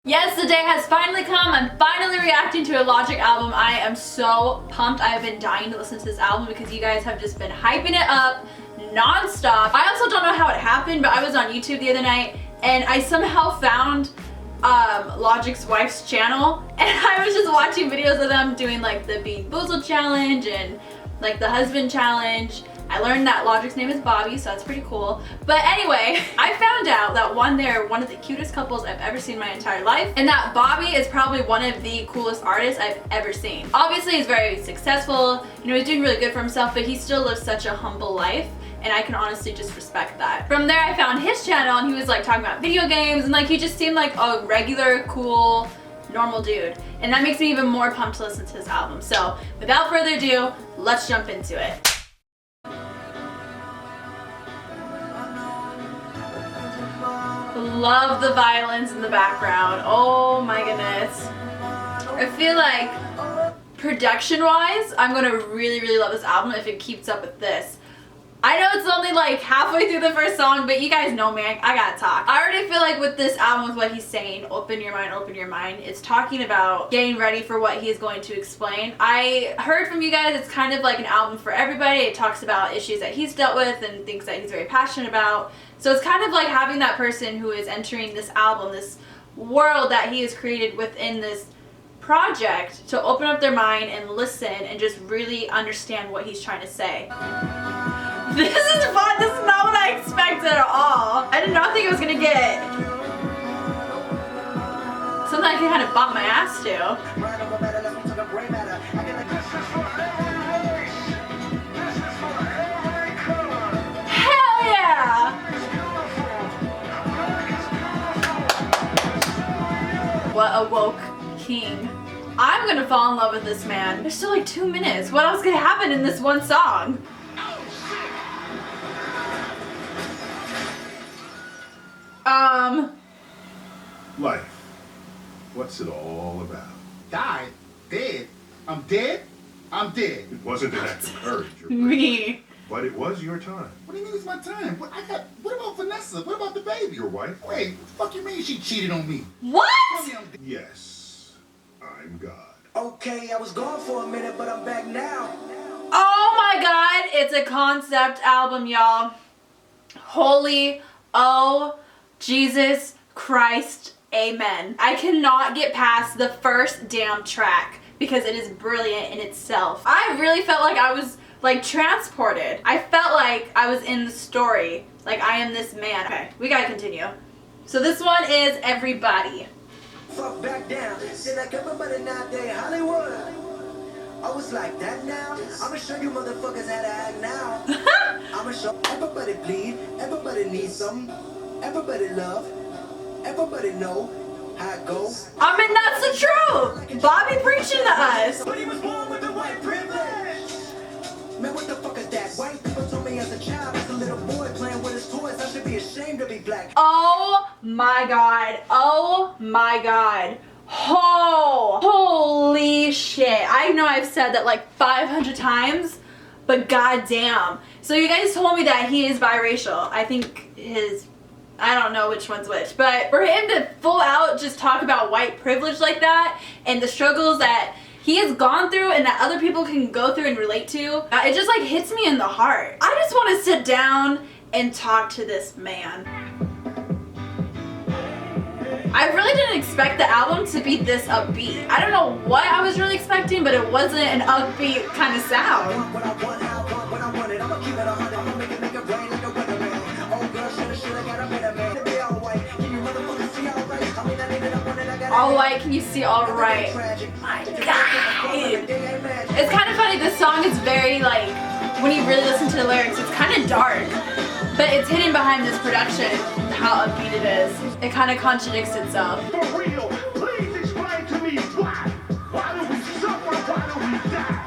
Yes, the day has finally come. I'm finally reacting to a Logic album. I am so pumped. I have been dying to listen to this album because you guys have just been hyping it up non-stop. I also don't know how it happened, but I was on YouTube the other night and I somehow found Logic's wife's channel, and I was just watching videos of them doing like the Bean Boozled challenge and like the husband challenge. I learned that Logic's name is Bobby, so that's pretty cool. But anyway, I found out that they're one of the cutest couples I've ever seen in my entire life, and that Bobby is probably one of the coolest artists I've ever seen. Obviously, he's very successful, you know, he's doing really good for himself, but he still lives such a humble life, and I can honestly just respect that. From there, I found his channel, and he was like talking about video games, and like he just seemed like a regular, cool, normal dude. And that makes me even more pumped to listen to this album. So without further ado, let's jump into it. Love the violins in the background. Oh my goodness. I feel like production wise, I'm gonna really love this album if it keeps up with this. I know it's only like halfway through the first song, but you guys know me, I gotta talk. I already feel like with this album, with what he's saying, open your mind, it's talking about getting ready for what he is going to explain. I heard from you guys it's kind of like an album for everybody. It talks about issues that he's dealt with and things that he's very passionate about. So it's kind of like having that person who is entering this album, this world that he has created within this project, to open up their mind and listen and just really understand what he's trying to say. This is fun. This is not what I expected at all. I did not think I was gonna get something I can kind of bump my ass to. Hell yeah! What a woke king. I'm gonna fall in love with this man. There's still like 2 minutes. What else could happen in this one song? Life. What's it all about? Died? Dead? I'm dead? I'm dead. It wasn't an act of courage, Me. but it was your time. What do you mean it's my time? What about Vanessa? What about the baby? Your wife? Wait, what the fuck you mean she cheated on me? What? Yes, I'm God. Okay, I was gone for a minute, but I'm back now. Oh my god, it's a concept album, y'all. Holy, oh, Jesus Christ, amen. I cannot get past the first damn track because it is brilliant in itself. I really felt like I was like transported. I felt like I was in the story. Like I am this man. Okay, we gotta continue. So this one is Everybody. Fuck back down. Said like everybody not there Hollywood. I was like that now. I'ma show you motherfuckers how to act now. I'ma show everybody bleed. Everybody needs something. Everybody love. Everybody know how it goes. I mean, that's the truth. Bobby preaching to us. But he was born with the white privilege. Man, what the fuck is that? White people told me as a child, as a little boy playing with his toys, I should be ashamed to be black. Oh my god. Oh my god. Oh, holy shit. I know I've said that like 500 times, but goddamn. So you guys told me that he is biracial. I think I don't know which one's which, but for him to full out just talk about white privilege like that and the struggles that he has gone through and that other people can go through and relate to, it just like hits me in the heart. I just want to sit down and talk to this man. I really didn't expect the album to be this upbeat. I don't know what I was really expecting, but it wasn't an upbeat kind of sound. All white, can you see all right? My God! It's kind of funny, this song is very like, when you really listen to the lyrics, it's kind of dark. But it's hidden behind this production, how upbeat it is. It kind of contradicts itself. For real, please explain to me why. Why do we suffer? Why do we die?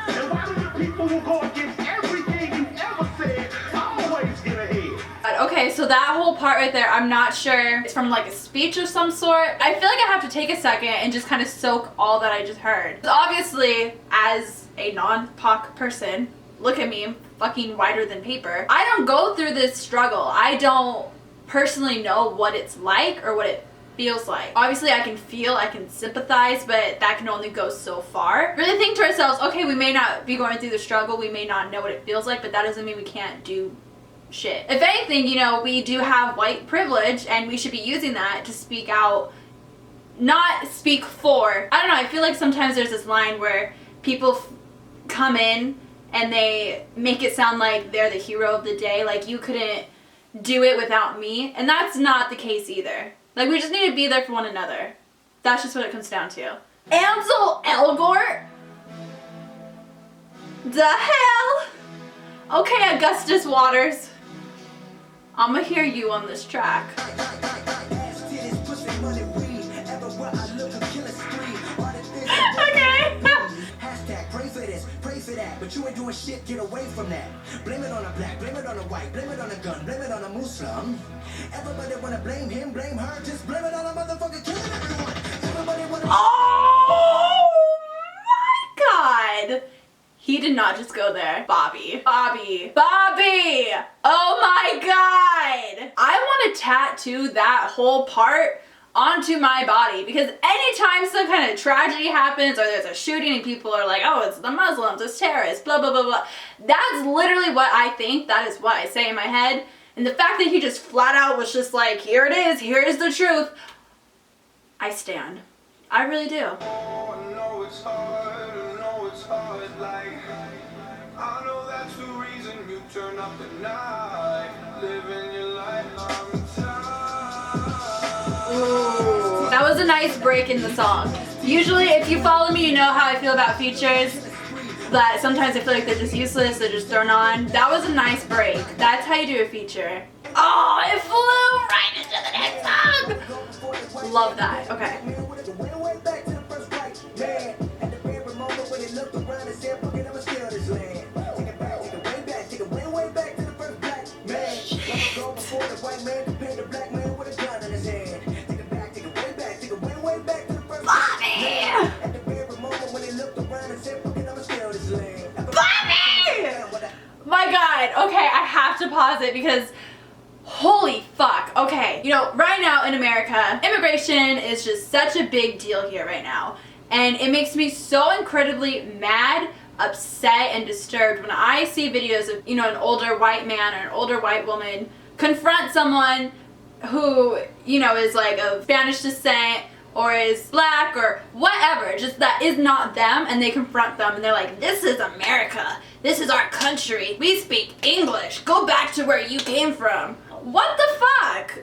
And why do the people who go against everything you ever said always get ahead? Okay, so that whole part right there, I'm not sure. It's from like a speech of some sort. I feel like I have to take a second and just kind of soak all that I just heard. Obviously, as a non-POC person, look at me, I'm fucking whiter than paper. I don't go through this struggle. I don't personally know what it's like or what it feels like. Obviously I can feel, I can sympathize, but that can only go so far. Really think to ourselves, okay, we may not be going through the struggle, we may not know what it feels like, but that doesn't mean we can't do shit. If anything, you know, we do have white privilege and we should be using that to speak out, not speak for. I don't know, I feel like sometimes there's this line where people come in and they make it sound like they're the hero of the day, like you couldn't do it without me, and that's not the case either. Like, we just need to be there for one another. That's just what it comes down to. ANSEL ELGORT? The hell? Okay, Augustus Waters. I'ma hear you on this track. Okay. Hashtag pray for this, pray for that, but you ain't doing shit, get away from that. Blame it on a black, blame it on a white, blame it on a gun, blame it on a Muslim. Everybody wanna blame him, blame her, just blame it on a motherfucker killing everyone. Everybody wanna... Oh my god! He did not just go there. Bobby. Bobby. Bobby! Oh my god! I want to tattoo that whole part onto my body, because anytime some kind of tragedy happens or there's a shooting and people are like, oh, it's the Muslims, it's terrorists, blah, blah, blah, blah. That's literally what I think. That is what I say in my head. And the fact that he just flat out was just like, here it is, here is the truth. I stand. I really do. Oh, I know it's hard, like, I know that's the reason you turn up at night, living your life, I'm tired. Ooh, that was a nice break in the song. Usually, if you follow me, you know how I feel about features, but sometimes I feel like they're just useless, they're just thrown on. That was a nice break. That's how you do a feature. Oh, it flew right into the next song! Love that. Okay. My god, okay, I have to pause it because holy fuck. Okay, you know, right now in America, immigration is just such a big deal here right now. And it makes me so incredibly mad, upset, and disturbed when I see videos of, you know, an older white man or an older white woman confront someone who, you know, is like of Spanish descent or is black or whatever, just that is not them, and they confront them and they're like, this is America, this is our country, we speak English, go back to where you came from. What the fuck?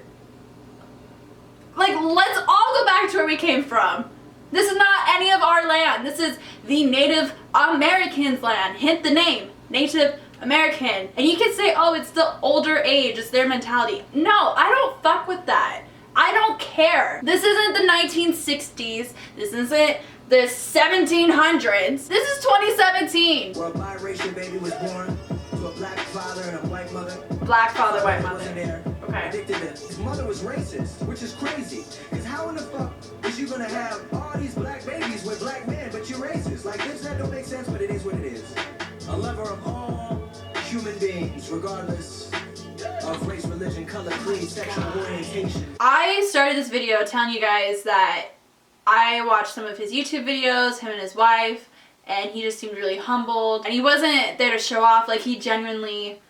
Like, let's all go back to where we came from. This is not any of our land, this is the Native Americans' land, hint the name, Native American. And you can say, oh, it's the older age, it's their mentality. No, I don't fuck with that. I don't care. This isn't the 1960s. This isn't the 1700s. This is 2017. Where a biracial baby was born to a black father and a white mother. Black father, white mother. Okay. Addicted to his mother was racist, which is crazy. Because how in the fuck is you gonna have all these black babies with black men, but you're racist? Like, this that don't make sense, but it is what it is. A lover of all human beings, regardless of race, religion, color, creed, sexual orientation. I started this video telling you guys that I watched some of his YouTube videos, him and his wife, and he just seemed really humbled. And he wasn't there to show off, like he genuinely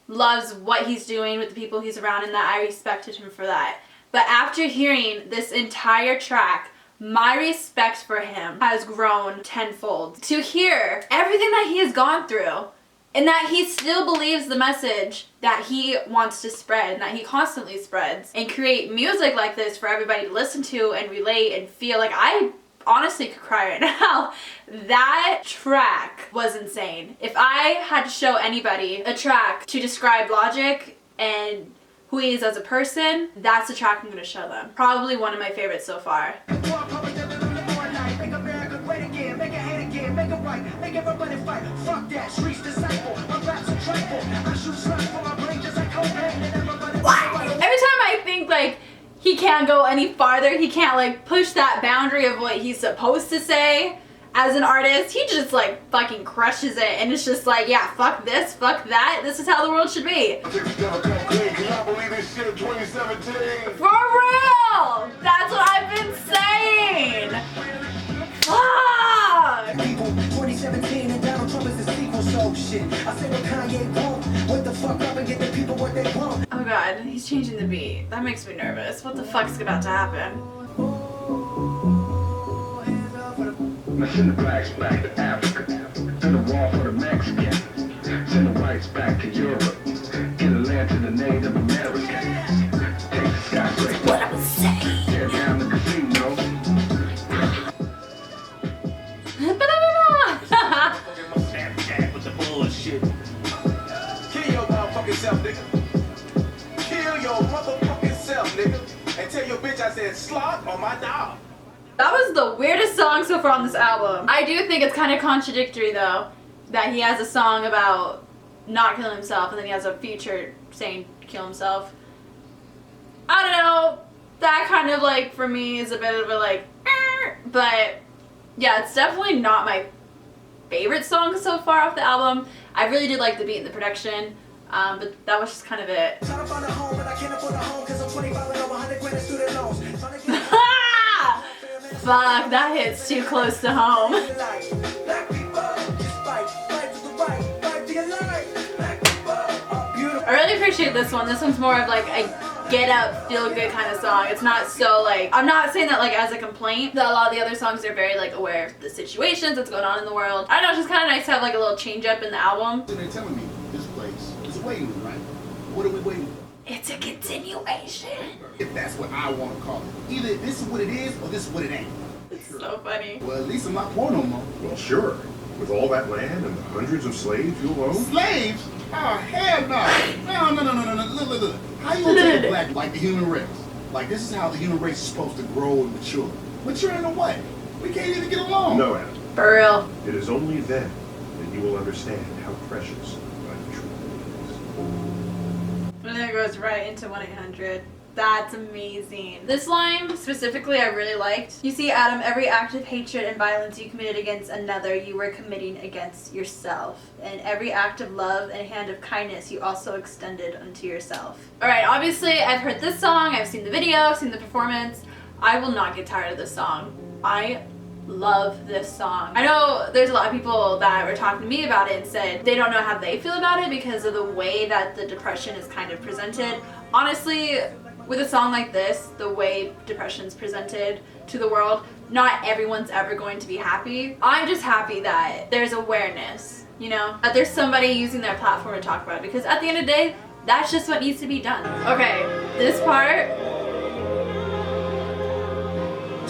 loves what he's doing with the people he's around, and that I respected him for that. But after hearing this entire track, my respect for him has grown tenfold. To hear everything that he has gone through, and that he still believes the message that he wants to spread and that he constantly spreads, and create music like this for everybody to listen to and relate and feel. Like, I honestly could cry right now. That track was insane. If I had to show anybody a track to describe Logic and who he is as a person, that's the track I'm going to show them. Probably one of my favorites so far. Every time I think like he can't go any farther, he can't like push that boundary of what he's supposed to say as an artist, he just like fucking crushes it, and it's just like, yeah, fuck this, fuck that, this is how the world should be. For real! That's god, he's changing the beat. That makes me nervous. What the fuck's about to happen? Now send the blacks back to Africa. Send the wall for the Mexican. Send the whites back to Europe. Get a land to the Native Americans. Take the skyscraper. What I'm saying. Tear down the casino. Snapchat with the bullshit. Kill your motherfucking self, nigga. Kill your motherfucking self, nigga. And tell your bitch I said slot on my dog. That was the weirdest song so far on this album. I do think it's kind of contradictory though, that he has a song about not killing himself and then he has a feature saying kill himself. I don't know. That kind of like for me is a bit of a like, but yeah, it's definitely not my favorite song so far off the album. I really did like the beat and the production, but that was just kind of it. Fuck, that hits too close to home. I really appreciate this one. This one's more of like a get up, feel good kind of song. It's not so like, I'm not saying that like as a complaint, that a lot of the other songs are very like aware of the situations that's going on in the world. I don't know, it's just kind of nice to have like a little change up in the album. So they're telling me this place is a waiting room, right? What are we waiting for? It's a continuation. If that's what I want to call it. Either this is what it is or this is what it ain't. It's so funny. Well, at least I'm not poor no more. Well, sure. With all that land and the hundreds of slaves you'll own. Slaves? Oh, hell no. No. Look. How you gonna take a black like the human race? Like this is how the human race is supposed to grow and mature. Mature in a way. We can't even get along. No, Adam. For real. It is only then that you will understand how precious life truly is. And then it goes right into 1-800. That's amazing. This line specifically I really liked. You see, Adam, every act of hatred and violence you committed against another, you were committing against yourself. And every act of love and hand of kindness you also extended unto yourself. Alright, obviously I've heard this song, I've seen the video, I've seen the performance. I will not get tired of this song. I love this song. I know there's a lot of people that were talking to me about it and said they don't know how they feel about it because of the way that the depression is kind of presented. Honestly, with a song like this, the way depression's presented to the world, not everyone's ever going to be happy. I'm just happy that there's awareness, you know? That there's somebody using their platform to talk about it because at the end of the day, that's just what needs to be done. Okay, this part,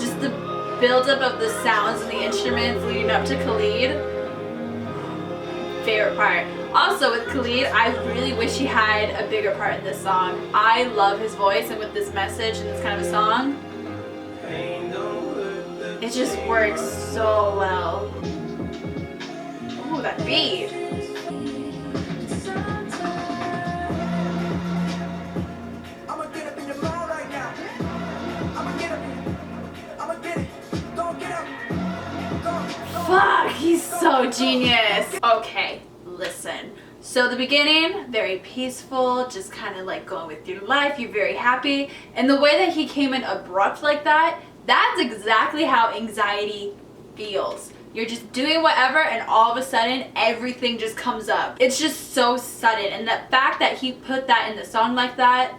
just the buildup of the sounds and the instruments leading up to Khalid, favorite part. Also with Khalid, I really wish he had a bigger part in this song. I love his voice, and with this message and this kind of a song, it just works so well. Ooh, that beat. Fuck, he's so genius. Okay, listen. So the beginning, very peaceful, just kind of like going with your life, you're very happy. And the way that he came in abrupt like that, that's exactly how anxiety feels. You're just doing whatever and all of a sudden everything just comes up. It's just so sudden, and the fact that he put that in the song like that.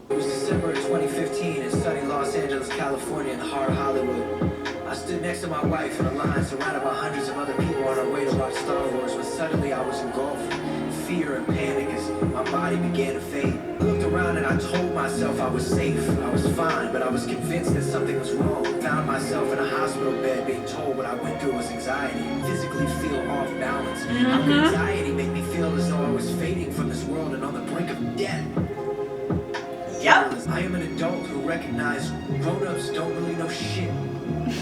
It was December 2015 in sunny Los Angeles, California in the heart of Hollywood. I stood next to my wife in a line surrounded by hundreds of other people on our way to watch Star Wars when suddenly I was engulfed in fear and panic as my body began to fade. I looked around and I told myself I was safe, I was fine, but I was convinced that something was wrong. Found myself in a hospital bed being told what I went through was anxiety, physically feel off balance. How could anxiety make me feel as though I was fading from this world and on the brink of death? Yep. I am an adult who recognized grown-ups don't really know shit.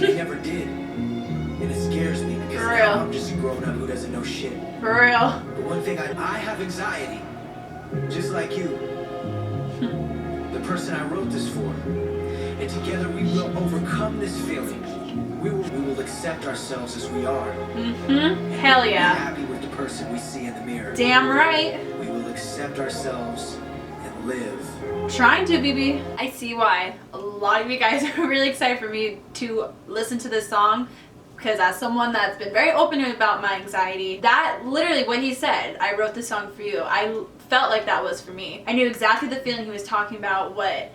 They never did. And it scares me because For now real. I'm just a grown-up who doesn't know shit. For real. But one thing, I have anxiety. Just like you. The person I wrote this for. And together we will overcome this feeling. We will accept ourselves as we are. Hell Be yeah. happy with the person we see in the mirror. Damn right. We will accept ourselves and live. Trying to, BB. I see why a lot of you guys are really excited for me to listen to this song, because as someone that's been very open about my anxiety, that literally what he said, I wrote this song for you. I felt like that was for me. I knew exactly the feeling he was talking about, what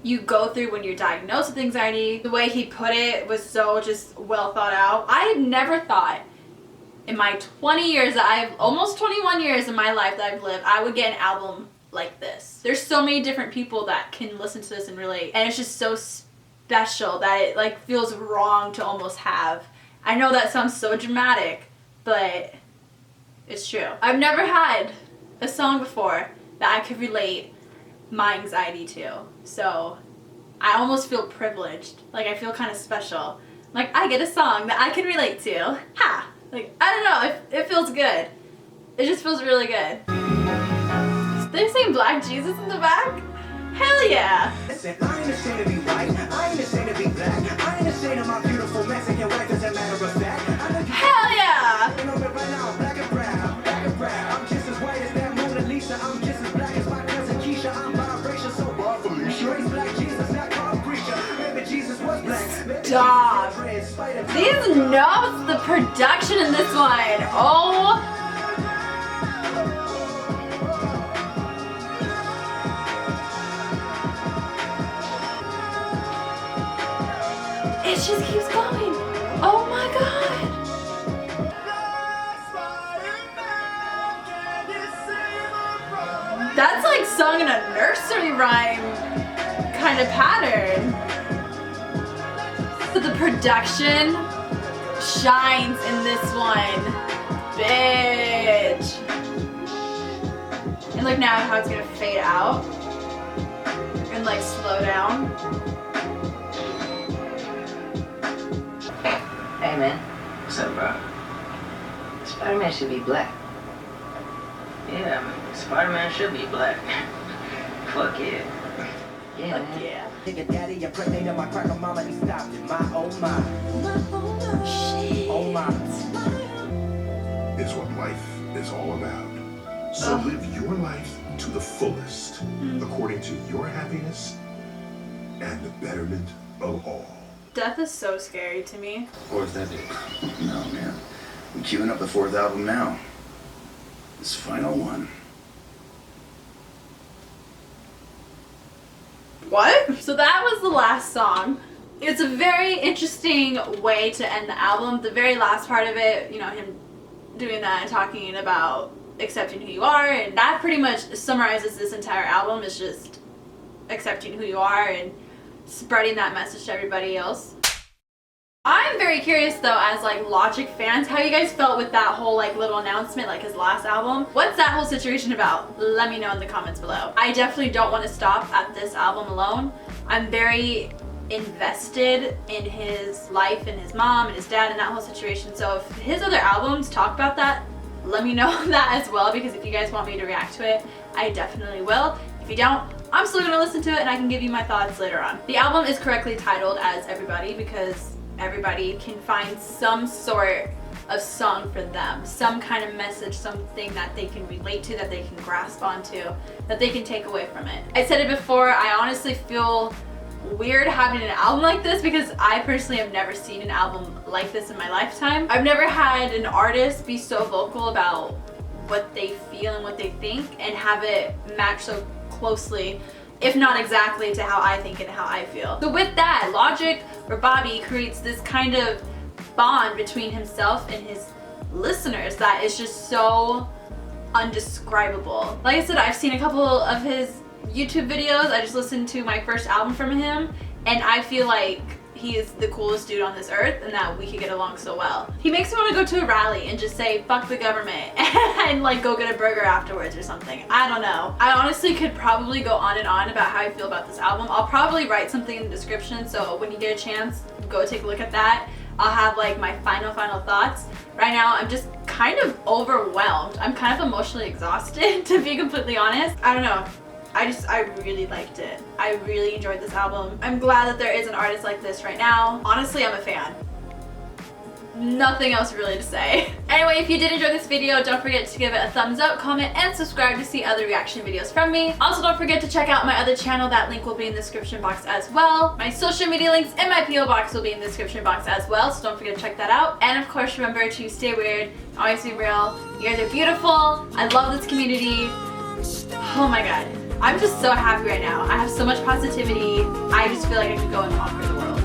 you go through when you're diagnosed with anxiety. The way he put it was so just well thought out. I had never thought in my 20 years that almost 21 years in my life that I've lived, I would get an album like this. There's so many different people that can listen to this and relate, and it's just so special that it like feels wrong to almost have. I know that sounds so dramatic, but it's true. I've never had a song before that I could relate my anxiety to, so I almost feel privileged. Like, I feel kind of special. Like, I get a song that I can relate to. Ha! Like, I don't know, it feels good. It just feels really good. They're saying Black Jesus in the back? Hell yeah! Listen, I ain't ashamed to be white, I ain't ashamed to be black, I ain't ashamed of my beautiful Mexican wife, as a matter of fact. Hell yeah! You know me right now, black and brown, black and brown. I'm just as white as that Mona Lisa, I'm just as black as my cousin Keisha, I'm biracial, so bad Felicia. Raised black Jesus, not called preacher. Maybe Jesus was black. Stop! These notes, the production in this one, oh! It just keeps going. Oh my god. That's like sung in a nursery rhyme kind of pattern. But the production shines in this one. Bitch. And look now how it's gonna fade out and like slow down. Hey man, What's up, bro? Spider-Man should be black. Yeah, I mean, Spider-Man should be black. Fuck yeah. Yeah, Fuck man. yeah. Nigga daddy, you pregnant my cracker mama, he stopped it. My oh my, Shit. oh my. Is what life is all about. So live your life to the fullest, according to your happiness and the betterment of all. Death is so scary to me. What's that dude? No, man. We're queuing up the 4th album now. This final one. What? So that was the last song. It's a very interesting way to end the album. The very last part of it, you know, him doing that and talking about accepting who you are, and that pretty much summarizes this entire album. Is just accepting who you are and spreading that message to everybody else. I'm very curious though, as like Logic fans, how you guys felt with that whole like little announcement, like his last album. What's that whole situation about? Let me know in the comments below. I definitely don't want to stop at this album alone. I'm very invested in his life and his mom and his dad and that whole situation. So if his other albums talk about that, let me know that as well, because if you guys want me to react to it, I definitely will. If you don't, I'm still gonna listen to it and I can give you my thoughts later on. The album is correctly titled as Everybody because everybody can find some sort of song for them, some kind of message, something that they can relate to, that they can grasp onto, that they can take away from it. I said it before, I honestly feel weird having an album like this because I personally have never seen an album like this in my lifetime. I've never had an artist be so vocal about what they feel and what they think and have it match so closely, if not exactly, to how I think and how I feel. So with that, Logic or Bobby creates this kind of bond between himself and his listeners that is just so undescribable. Like I said, I've seen a couple of his YouTube videos. I just listened to my first album from him and I feel like he is the coolest dude on this earth and that we could get along so well. He makes me want to go to a rally and just say fuck the government and like go get a burger afterwards or something. I don't know. I honestly could probably go on and on about how I feel about this album. I'll probably write something in the description, so when you get a chance, go take a look at that. I'll have like my final thoughts. Right now I'm just kind of overwhelmed. I'm kind of emotionally exhausted to be completely honest. I don't know. I really liked it. I really enjoyed this album. I'm glad that there is an artist like this right now. Honestly, I'm a fan. Nothing else really to say. Anyway, if you did enjoy this video, don't forget to give it a thumbs up, comment, and subscribe to see other reaction videos from me. Also, don't forget to check out my other channel. That link will be in the description box as well. My social media links and my PO box will be in the description box as well, so don't forget to check that out. And of course, remember to stay weird, always be real. You guys are beautiful. I love this community. Oh my god. I'm just so happy right now. I have so much positivity. I just feel like I could go and conquer the world.